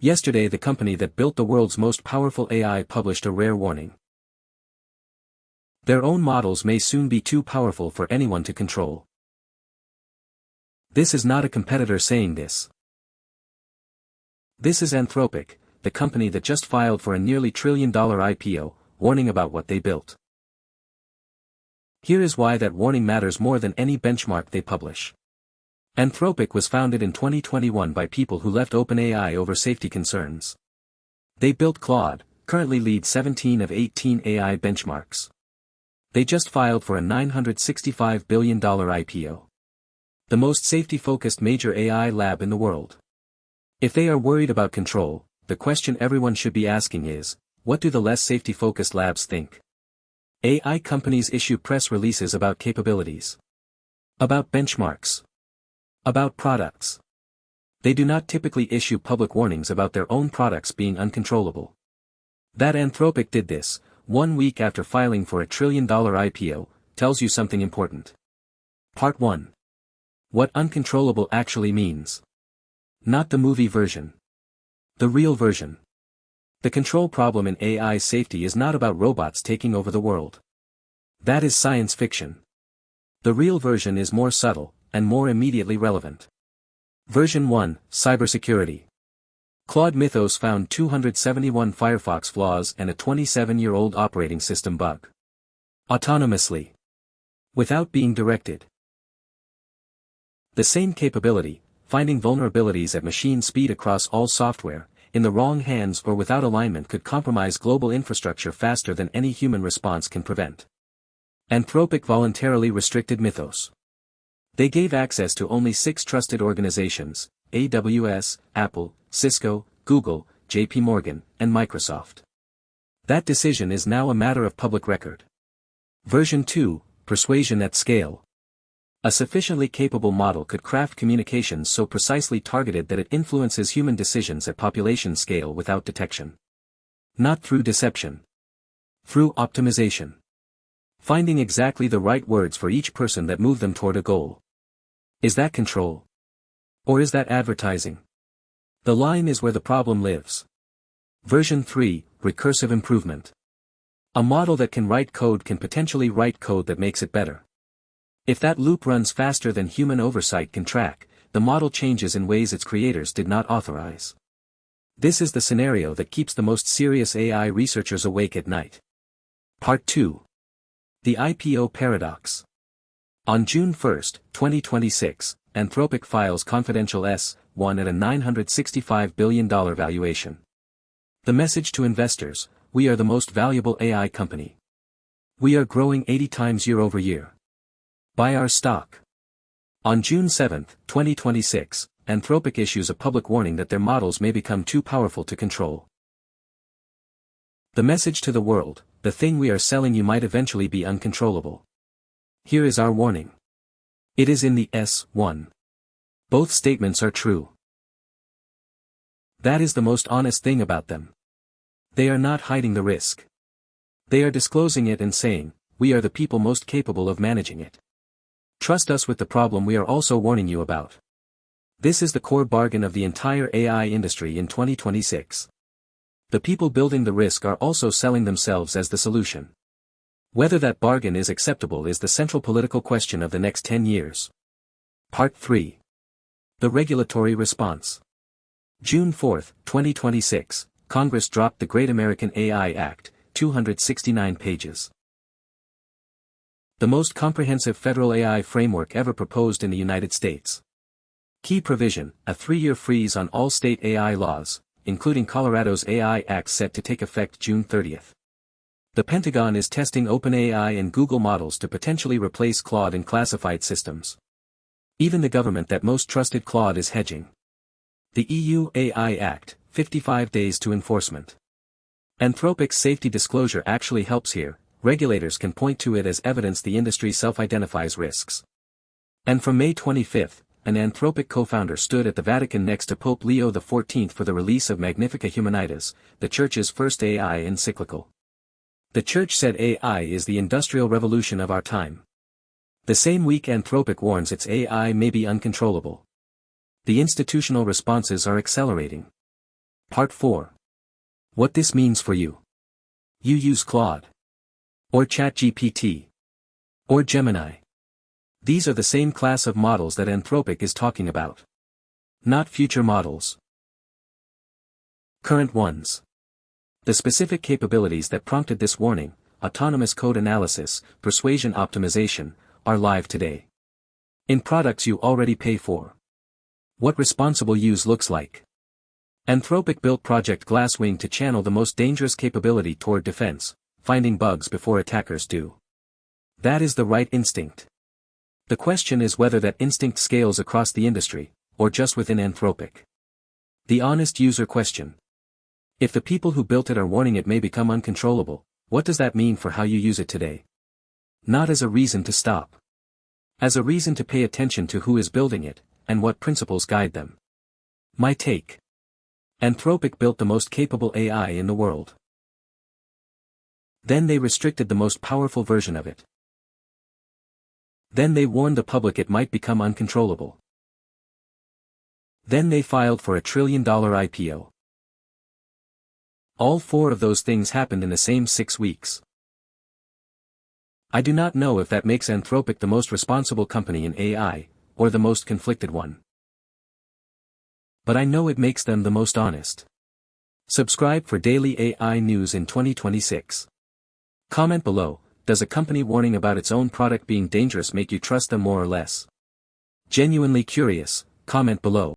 Yesterday, the company that built the world's most powerful AI published a rare warning. Their own models may soon be too powerful for anyone to control. This is not a competitor saying this. This is Anthropic, the company that just filed for a nearly $1 trillion IPO, warning about what they built. Here is why that warning matters more than any benchmark they publish. Anthropic was founded in 2021 by people who left OpenAI over safety concerns. They built Claude, currently leads 17 of 18 AI benchmarks. They just filed for a $965 billion IPO. The most safety-focused major AI lab in the world. If they are worried about control, the question everyone should be asking is, what do the less safety-focused labs think? AI companies issue press releases about capabilities. About benchmarks. About products. They do not typically issue public warnings about their own products being uncontrollable. That Anthropic did this, 1 week after filing for a $1 trillion IPO, tells you something important. Part 1. What uncontrollable actually means. Not the movie version. The real version. The control problem in AI safety is not about robots taking over the world. That is science fiction. The real version is more subtle, and more immediately relevant. Version 1, Cybersecurity. Claude Mythos found 271 Firefox flaws and a 27-year-old operating system bug. Autonomously. Without being directed. The same capability, finding vulnerabilities at machine speed across all software, in the wrong hands or without alignment could compromise global infrastructure faster than any human response can prevent. Anthropic voluntarily restricted Mythos. They gave access to only 6 trusted organizations, AWS, Apple, Cisco, Google, JP Morgan, and Microsoft. That decision is now a matter of public record. Version 2, Persuasion at Scale. A sufficiently capable model could craft communications so precisely targeted that it influences human decisions at population scale without detection. Not through deception. Through optimization. Finding exactly the right words for each person that move them toward a goal. Is that control? Or is that advertising? The line is where the problem lives. Version 3, Recursive Improvement. A model that can write code can potentially write code that makes it better. If that loop runs faster than human oversight can track, the model changes in ways its creators did not authorize. This is the scenario that keeps the most serious AI researchers awake at night. Part 2. The IPO Paradox. On June 1, 2026, Anthropic files confidential S-1 at a $965 billion valuation. The message to investors: we are the most valuable AI company. We are growing 80 times year over year. Buy our stock. On June 7, 2026, Anthropic issues a public warning that their models may become too powerful to control. The message to the world: the thing we are selling you might eventually be uncontrollable. Here is our warning. It is in the S-1. Both statements are true. That is the most honest thing about them. They are not hiding the risk. They are disclosing it and saying, we are the people most capable of managing it. Trust us with the problem we are also warning you about. This is the core bargain of the entire AI industry in 2026. The people building the risk are also selling themselves as the solution. Whether that bargain is acceptable is the central political question of the next 10 years. Part 3. The Regulatory Response. June 4, 2026, Congress dropped the Great American AI Act, 269 pages. The most comprehensive federal AI framework ever proposed in the United States. Key provision: a 3-year freeze on all state AI laws, including Colorado's AI Act set to take effect June 30. The Pentagon is testing OpenAI and Google models to potentially replace Claude in classified systems. Even the government that most trusted Claude is hedging. The EU AI Act, 55 days to enforcement. Anthropic's safety disclosure actually helps here. Regulators can point to it as evidence the industry self-identifies risks. And from May 25, an Anthropic co-founder stood at the Vatican next to Pope Leo XIV for the release of Magnificat Humanitas, the Church's first AI encyclical. The Church said AI is the industrial revolution of our time. The same week Anthropic warns its AI may be uncontrollable. The institutional responses are accelerating. Part 4. What this means for you. You use Claude. Or ChatGPT. Or Gemini. These are the same class of models that Anthropic is talking about. Not future models. Current ones. The specific capabilities that prompted this warning, autonomous code analysis, persuasion optimization, are live today. In products you already pay for. What responsible use looks like. Anthropic built Project Glasswing to channel the most dangerous capability toward defense, finding bugs before attackers do. That is the right instinct. The question is whether that instinct scales across the industry, or just within Anthropic. The honest user question. If the people who built it are warning it may become uncontrollable, what does that mean for how you use it today? Not as a reason to stop. As a reason to pay attention to who is building it, and what principles guide them. My take. Anthropic built the most capable AI in the world. Then they restricted the most powerful version of it. Then they warned the public it might become uncontrollable. Then they filed for a $1 trillion IPO. All 4 of those things happened in the same 6 weeks. I do not know if that makes Anthropic the most responsible company in AI, or the most conflicted one. But I know it makes them the most honest. Subscribe for daily AI news in 2026. Comment below, does a company warning about its own product being dangerous make you trust them more or less? Genuinely curious, comment below.